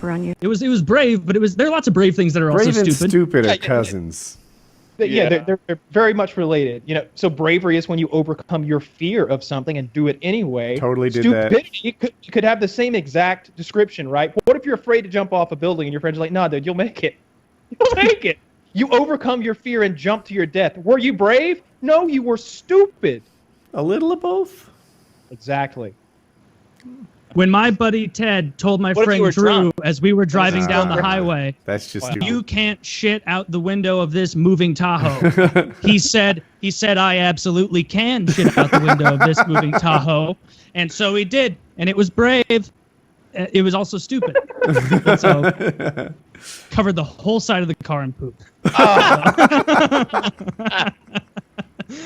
on you. It was brave, but there are lots of brave things that are brave also and stupid. stupid are cousins. They're very much related. You know, so bravery is when you overcome your fear of something and do it anyway. Totally did Stupidity could have the same exact description, right? What if you're afraid to jump off a building and your friends are like, "Nah, dude, you'll make it. You'll make it." You overcome your fear and jump to your death. Were you brave? No, you were stupid. A little of both. Exactly. When my buddy Ted told my What if you friend were Drew drunk? as we were driving down the highway, That's just you can't shit out the window of this moving Tahoe. he said, I absolutely can shit out the window of this moving Tahoe. And so he did. And it was brave. It was also stupid. And so covered the whole side of the car in poop.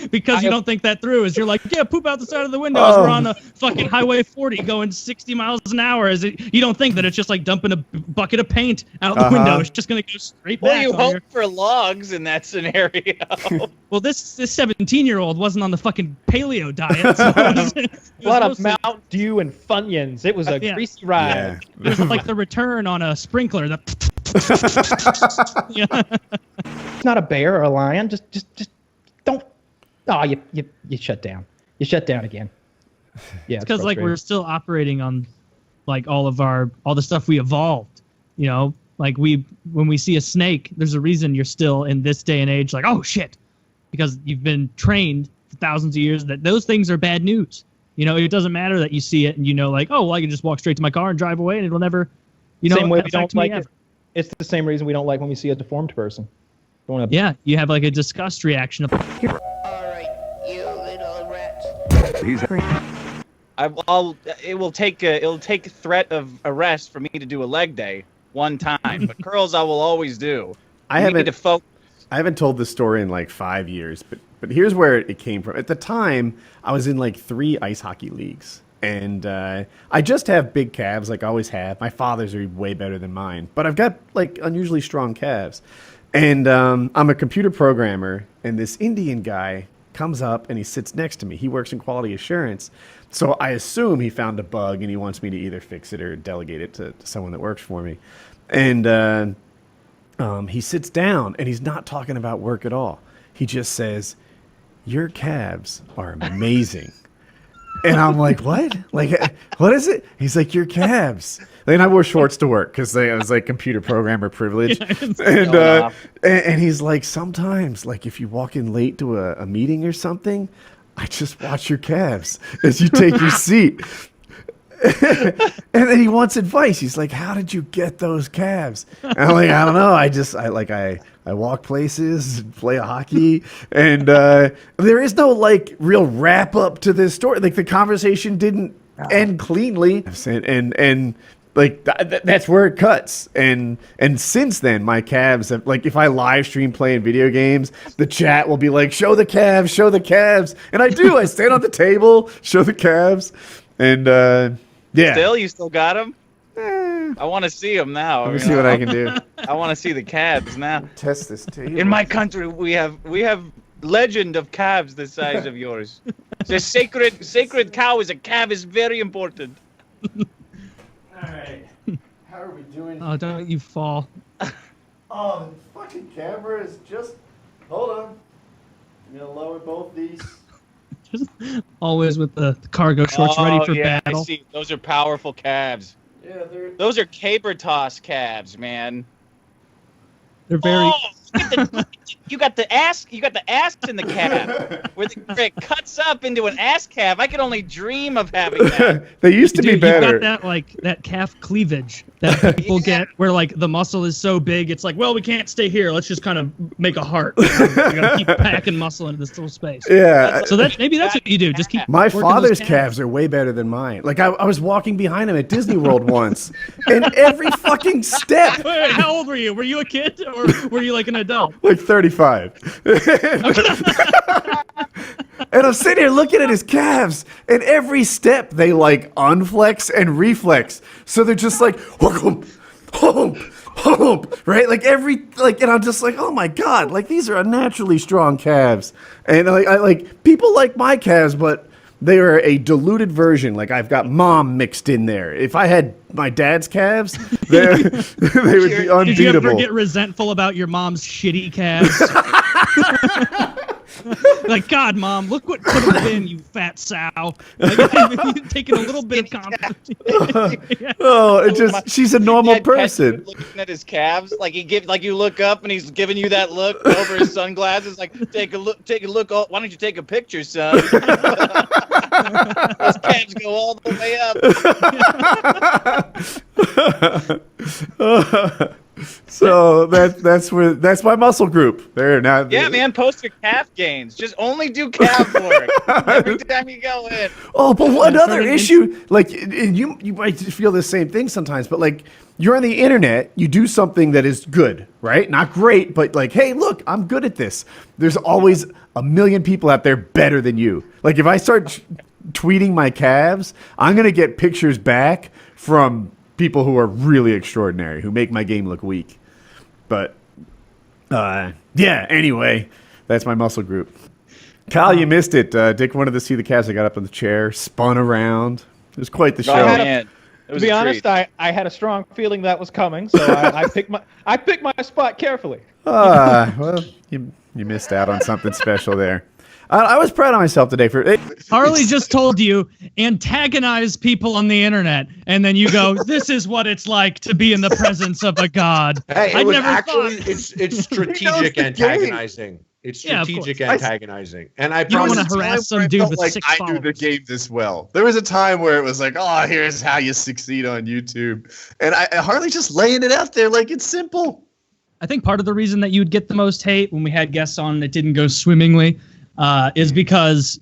Because you don't think that through, as you're like, yeah, poop out the side of the window as we're on a fucking Highway 40 going 60 miles an hour. You don't think that it's just like dumping a bucket of paint out the window. It's just going to go straight back. Well, you hope for logs in that scenario. Well, this 17-year-old wasn't on the fucking paleo diet. So a lot of Mountain Dew and Funyuns. It was a greasy ride. Yeah. It was like the return on a sprinkler. It's not a bear or a lion. Just don't. Oh, you shut down. You shut down again. Yeah, it's because like we're still operating on like all the stuff we evolved. You know, like when we see a snake, there's a reason you're still in this day and age like, oh shit, because you've been trained for thousands of years that those things are bad news. You know, it doesn't matter that you see it and you know like, oh well, I can just walk straight to my car and drive away and it'll never, same way we don't affect me like ever. It's the same reason we don't like when we see a deformed person. Yeah, you have like a disgust reaction. It'll take threat of arrest for me to do a leg day one time, but curls I will always do. I need to focus. I haven't told this story in like 5 years, but here's where it came from. At the time, I was in like 3 ice hockey leagues, and I just have big calves, like I always have. My father's are way better than mine, but I've got like unusually strong calves. And I'm a computer programmer, and this Indian guy comes up and he sits next to me. He works in quality assurance. So I assume he found a bug and he wants me to either fix it or delegate it to someone that works for me. And he sits down and he's not talking about work at all. He just says, "Your calves are amazing." And I'm like, what? Like, what is it? He's like, "Your calves." And I wore shorts to work because I was like computer programmer privilege. And he's like, "Sometimes, like if you walk in late to a meeting or something, I just watch your calves as you take your seat." And then he wants advice. He's like, "How did you get those calves?" And I'm like, "I don't know. I walk places, play hockey, and there is no like real wrap up to this story. Like the conversation didn't end cleanly, and like that's where it cuts. And since then, my calves have, like if I live stream playing video games, the chat will be like, "Show the calves, show the calves," and I do. I stand on the table, show the calves, and yeah. You still got them? I want to see them now. Let me see what I can do. I want to see the calves now. Test this table. In my country, we have legend of calves the size of yours. The sacred cow is a calf is very important. All right. How are we doing? Oh, don't you fall. Oh, the fucking camera is just... Hold on. I'm going to lower both these. Just always with the cargo shorts ready for battle. I see. Those are powerful calves. Yeah, Those are caber toss calves, man. They're very... Oh, you got the ass in the calf where it cuts up into an ass calf. I could only dream of having that. They used to be better. You got that calf cleavage that people get where like the muscle is so big it's like, well, we can't stay here. Let's just kind of make a heart. We gotta keep packing muscle into this little space. Yeah. So maybe that's what you do. Just keep. My father's calves are way better than mine. Like I was walking behind him at Disney World once, and every fucking step. Wait, how old were you? Were you a kid or were you like an adult? Like 35. And I'm sitting here looking at his calves, and every step they like unflex and reflex. So they're just like, hump, hump, hump, right? Like and I'm just like, oh my God, like these are unnaturally strong calves. And I like people like my calves, but they are a diluted version. Like I've got mom mixed in there. If I had my dad's calves, they would be unbeatable. Did you ever get resentful about your mom's shitty calves? Like, God, Mom, look what could have been, you fat sow. Like, taking a little bit of compliment. Oh, it just, she's a normal person. Looking at his calves, like you look up and he's giving you that look over his sunglasses, like take a look. Oh, why don't you take a picture, son? Those calves go all the way up. So that's my muscle group. There now. Yeah, man, post your calf gains. Just only do calf work every time you go in. Oh, but one other issue, like, and you might feel the same thing sometimes, but like, you're on the internet, you do something that is good, right? Not great, but like, hey, look, I'm good at this. There's always a million people out there better than you. Like, if I start tweeting my calves, I'm gonna get pictures back from people who are really extraordinary, who make my game look weak. But, yeah, anyway, that's my muscle group. Kyle, you missed it. Dick wanted to see the calves. I got up on the chair, spun around. It was quite the show. Oh, man. To be honest, I had a strong feeling that was coming, so I picked my spot carefully. Well, you missed out on something special there. I was proud of myself today for Harley just told you antagonize people on the internet, and then you go, "This is what it's like to be in the presence of a god." Hey, I never actually thought. it's strategic antagonizing. It's strategic antagonizing, and I You don't promise. want to harass some dude with like 6 I followers. knew the game this well. There was a time where it was like, oh, here's how you succeed on YouTube. And I Harley just laying it out there like it's simple. I think part of the reason that you'd get the most hate when we had guests on and it didn't go swimmingly is because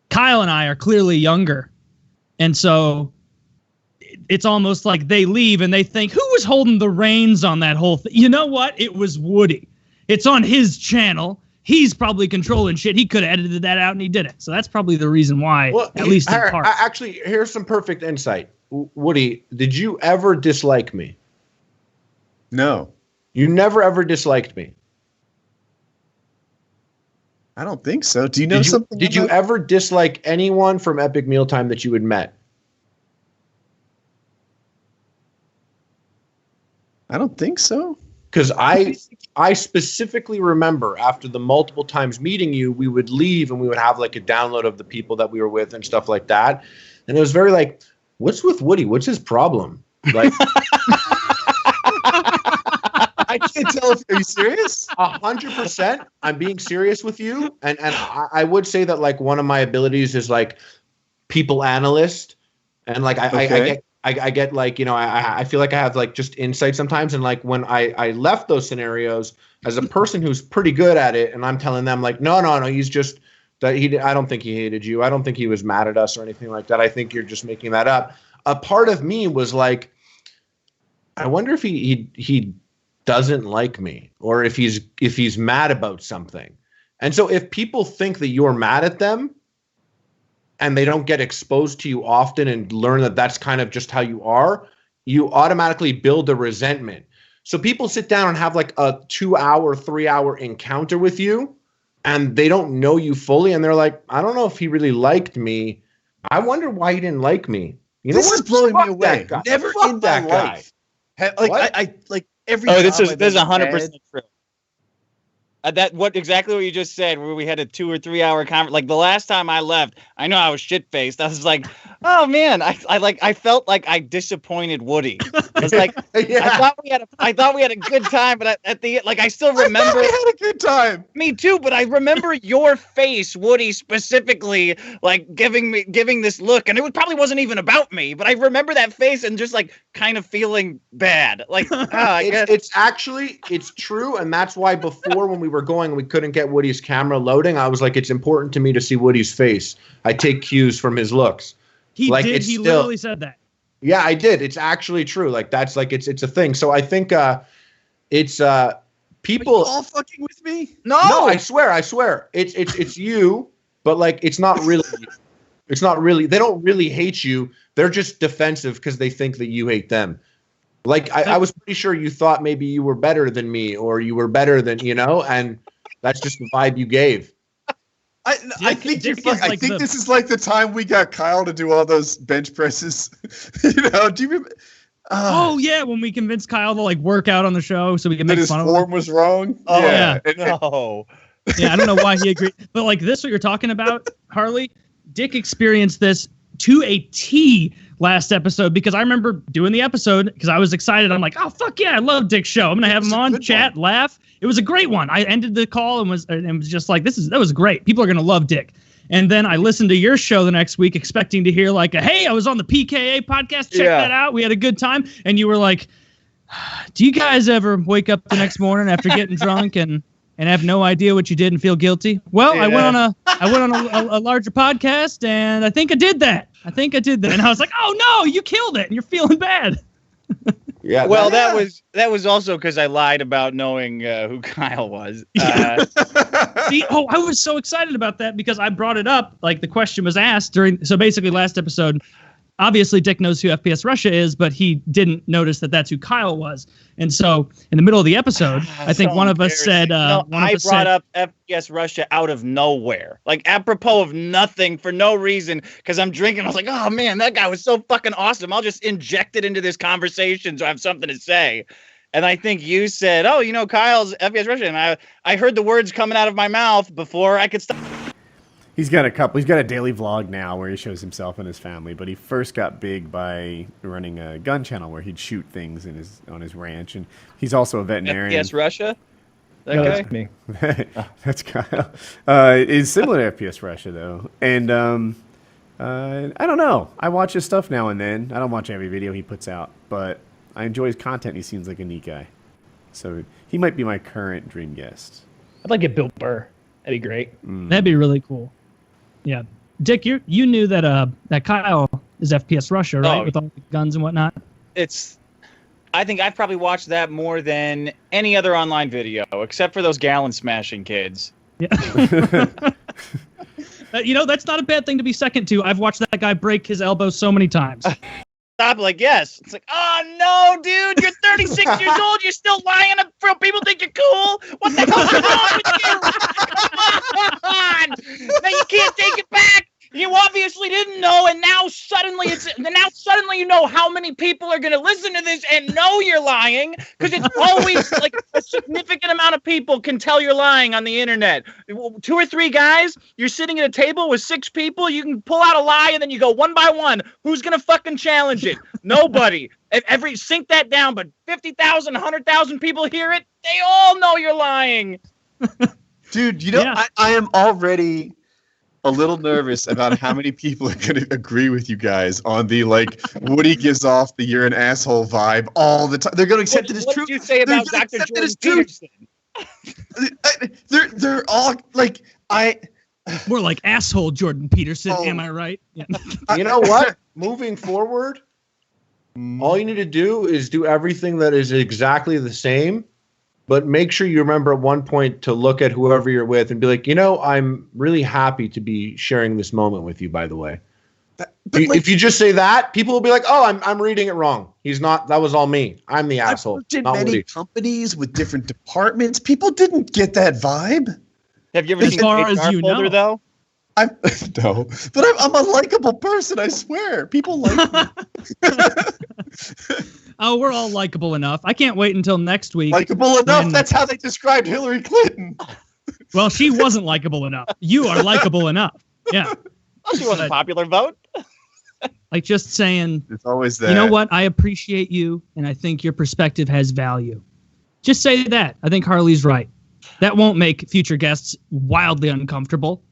Kyle and I are clearly younger. And so it's almost like they leave and they think, who was holding the reins on that whole thing? You know what? It was Woody. It's on his channel. He's probably controlling shit. He could have edited that out and he did it. So that's probably the reason why, at least in part. Actually, here's some perfect insight. Woody, did you ever dislike me? No, You never ever disliked me. I don't think so. Do you know something? Did you ever dislike anyone from Epic Mealtime that you had met? I don't think so. Because I specifically remember after the multiple times meeting you, we would leave and we would have like a download of the people that we were with and stuff like that. And it was very like, what's with Woody? What's his problem? Like, I can't tell if are you serious? 100%. I'm being serious with you. And I would say that like one of my abilities is like people analyst. And like I get like, you know, I feel like I have like just insight sometimes. And like when I left those scenarios as a person who's pretty good at it, and I'm telling them like, no, he's just that I don't think he hated you. I don't think he was mad at us or anything like that. I think you're just making that up. A part of me was like, I wonder if he doesn't like me or if he's mad about something. And so if people think that you're mad at them, and they don't get exposed to you often and learn that that's kind of just how you are, you automatically build a resentment. So people sit down and have like a 2-hour, 3-hour encounter with you, and they don't know you fully, and they're like, I don't know if he really liked me. I wonder why he didn't like me. You know This is blowing me away. Never Fuck in that guy. life. Like What? I like every. Oh, this job is I've ever 100% had- true. Exactly what you just said, where we had a 2 or 3 hour conversation. Like the last time I left, I know I was shit faced. I was like, oh man, I felt like I disappointed Woody. I was like, Yeah. I thought we had a good time, but at the like I still remember. I had a good time. Me too, but I remember your face, Woody, specifically, like giving this look, and it probably wasn't even about me, but I remember that face and just like kind of feeling bad. Like, I guess. It's true, and that's why before when we were going, we couldn't get Woody's camera loading. I was like, it's important to me to see Woody's face. I take cues from his looks. He Like, did. it's He still- literally said that. Yeah, I did. It's actually true. Like that's like it's a thing. So I think it's people. All fucking with me? No, I swear. It's you, but like it's not really. It's not really. They don't really hate you. They're just defensive because they think that you hate them. Like I was pretty sure you thought maybe you were better than me or you were better than and that's just the vibe you gave. I think Dick is I like think the- this is like the time we got Kyle to do all those bench presses. Do you remember? Oh yeah, when we convinced Kyle to like work out on the show so we can That make his fun of form him. was wrong. Oh yeah. No. Yeah, I don't know why he agreed, but like this, what you're talking about, Harley. Dick experienced this to a T last episode because I remember doing the episode because I was excited. I'm like, oh fuck yeah, I love Dick's show. I'm gonna have him on, chat, laugh. It was a great one. I ended the call and was just like, that was great. People are gonna love Dick. And then I listened to your show the next week, expecting to hear like, hey, I was on the PKA podcast. Check that out. We had a good time. And you were like, do you guys ever wake up the next morning after getting drunk and have no idea what you did and feel guilty? Well, I went on a larger podcast and I think I did that. And I was like, oh no, you killed it and you're feeling bad. Yeah. Well, that was also because I lied about knowing who Kyle was. See, I was so excited about that because I brought it up. Like the question was asked so basically last episode, obviously Dick knows who FPSRussia is, but he didn't notice that that's who Kyle was. And so in the middle of the episode, I think one of us said, I brought up FPSRussia out of nowhere, like apropos of nothing for no reason. Cause I'm drinking. I was like, oh man, that guy was so fucking awesome. I'll just inject it into this conversation so I have something to say. And I think you said, oh, Kyle's FPSRussia. And I heard the words coming out of my mouth before I could stop. He's got a daily vlog now where he shows himself and his family, but he first got big by running a gun channel where he'd shoot things on his ranch, and he's also a veterinarian. FPSRussia? No, that's me. That's Kyle. It's similar to FPSRussia though, and I don't know. I watch his stuff now and then. I don't watch every video he puts out, but I enjoy his content. He seems like a neat guy, so he might be my current dream guest. I'd like to get Bill Burr. That'd be great. That'd be really cool. Yeah, Dick, you knew that Kyle is FPSRussia, right? Oh. With all the guns and whatnot. I think I've probably watched that more than any other online video, except for those gallon smashing kids. Yeah. That's not a bad thing to be second to. I've watched that guy break his elbow so many times. Stop, like, yes. It's like, oh no, dude, you're 36 years old. You're still lying for people think you're cool. What the hell's wrong with you? Come on. Now you can't take it back. You obviously didn't know, and now suddenly you know how many people are going to listen to this and know you're lying, because it's always like a significant amount of people can tell you're lying on the internet. 2 or 3 guys, you're sitting at a table with 6 people, you can pull out a lie and then you go one by one. Who's going to fucking challenge it? Nobody. Sync that down, but 50,000, 100,000 people hear it, they all know you're lying. Dude, I am already a little nervous about how many people are going to agree with you guys on the, like, Woody gives off the you're an asshole vibe all the time. They're going to accept it as true. What did you say about Dr. Jordan Peterson? They're all, like, More like asshole Jordan Peterson, am I right? Yeah. You know what? Moving forward, all you need to do is do everything that is exactly the same, but make sure you remember at one point to look at whoever you're with and be like, I'm really happy to be sharing this moment with you, by the way. If you just say that, people will be like, oh, I'm reading it wrong. He's not, that was all me. I'm the asshole. I've worked in many companies with different departments. People didn't get that vibe. Have you ever As seen far the as HR you folder, know. though? No, but I'm a likable person, I swear. People like me. Oh, we're all likable enough. I can't wait until next week. Likable enough? That's how they described Hillary Clinton. Well, she wasn't likable enough. You are likable enough. Yeah. Well, she wasn't a popular vote. Like just saying, It's always that. you know what? I appreciate you, and I think your perspective has value. Just say that. I think Harley's right. That won't make future guests wildly uncomfortable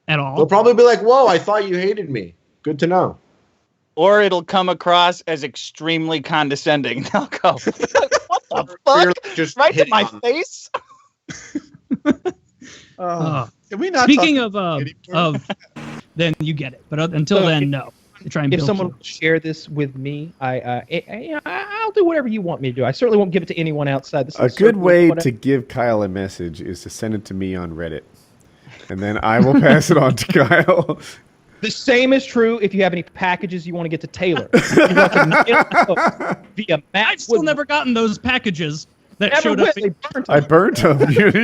at all. They'll probably be like, whoa, I thought you hated me. Good to know. Or it'll come across as extremely condescending. They'll go, what the fuck? Just Right to hitting my on- face? Can we not Speaking talk of, then you get it. But until then, no. Try and If build someone you. will share this with me, I'll do whatever you want me to do. I certainly won't give it to anyone outside. This A is good certainly way what I- to give Kyle a message is to send it to me on Reddit, and then I will pass it on to Kyle. The same is true if you have any packages you want to get to Taylor. You want to via Matt I've still Wood- never gotten those packages. that Never showed up. went. They burnt I burnt them.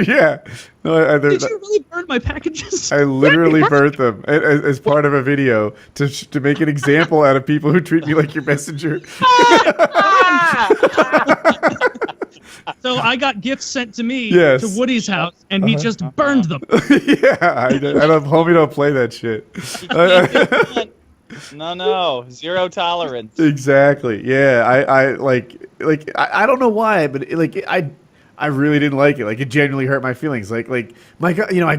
Yeah. No, Did you really burn my packages? I literally burnt them as part of a video to make an example out of people who treat me like your messenger. So I got gifts sent to me Yes. to Woody's house, and he just burned them. Yeah, I don't. Homie, don't play that shit. No, zero tolerance. Exactly. Yeah, I don't know why, but I really didn't like it. Like, it genuinely hurt my feelings. Like my God, you know, I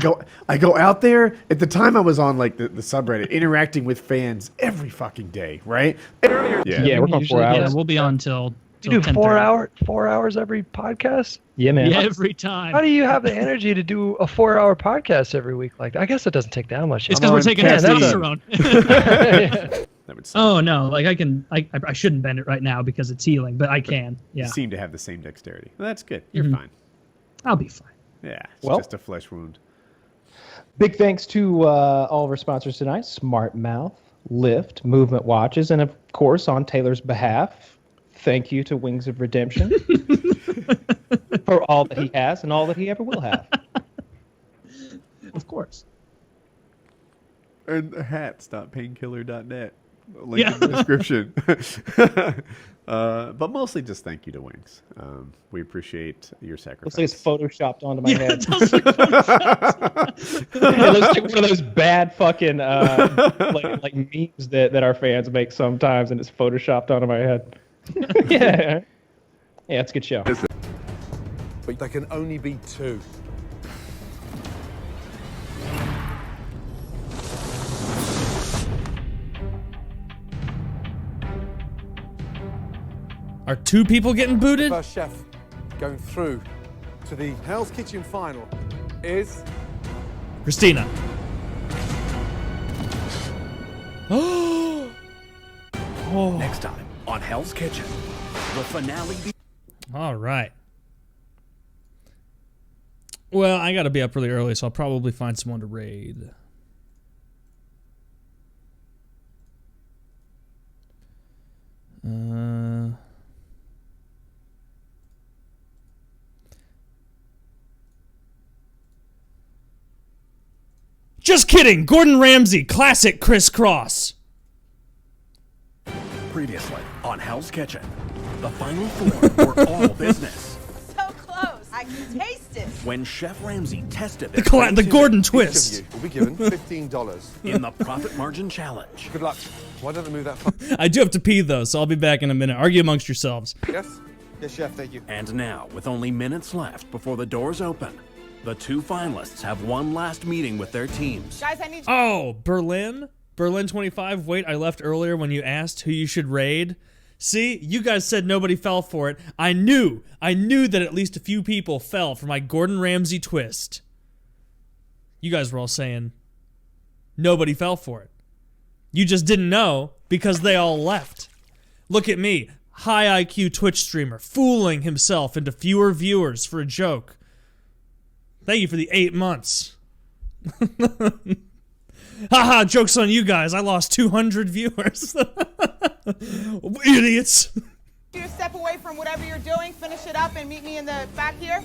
go out there. At the time, I was on like the subreddit, interacting with fans every fucking day, right? Yeah, we're going 4 hours. Yeah, we'll be on till You do 10:30. 4 hours every podcast? Yeah, man. Yeah, every time. How do you have the energy to do a 4-hour podcast every week like that? I guess it doesn't take that much. It's because we're taking caffeine. testosterone. That would Oh no, like I shouldn't bend it right now because it's healing, but I can. You Yeah, seem to have the same dexterity. Well, that's good. You're Mhm. fine. I'll be fine. Yeah, it's Well- just a flesh wound. Big thanks to all of our sponsors tonight: Smart Mouth, Lyft, Movement Watches, and of course, on Taylor's behalf, thank you to Wings of Redemption for all that he has and all that he ever will have. Of course. And hats.painkiller.net. Link Yeah. in the description. But mostly just thank you to Wings. We appreciate your sacrifice. Looks like it's photoshopped onto my Yeah, head. it does look Photoshopped. It looks like one of those bad fucking like memes that our fans make sometimes, and it's photoshopped onto my head. Yeah, it's a good show. But there can only be two. Are two people getting booted? First chef going through to the Hell's Kitchen final is Christina. Next time on Hell's Kitchen, the finale. All right. Well, I gotta be up really early, so I'll probably find someone to raid. Just kidding! Gordon Ramsay, classic crisscross. Previously on Hell's Kitchen, the final four were all business. So close. I can taste it. When Chef Ramsay tested The their Gordon each of twist. you will be given $15 in the profit margin challenge. Good luck. Why don't they move that? I do have to pee though, so I'll be back in a minute. Argue amongst yourselves. Yes. Yes, chef. Thank you. And now, with only minutes left before the doors open, the two finalists have one last meeting with their teams. Guys, I need you. Oh, Berlin? Berlin 25? Wait, I left earlier when you asked who you should raid. See, you guys said nobody fell for it. I knew that at least a few people fell for my Gordon Ramsay twist. You guys were all saying nobody fell for it. You just didn't know because they all left. Look at me, high IQ Twitch streamer, fooling himself into fewer viewers for a joke. Thank you for the 8 months. Haha, joke's on you guys. I lost 200 viewers. Idiots. You step away from whatever you're doing, finish it up, and meet me in the back here.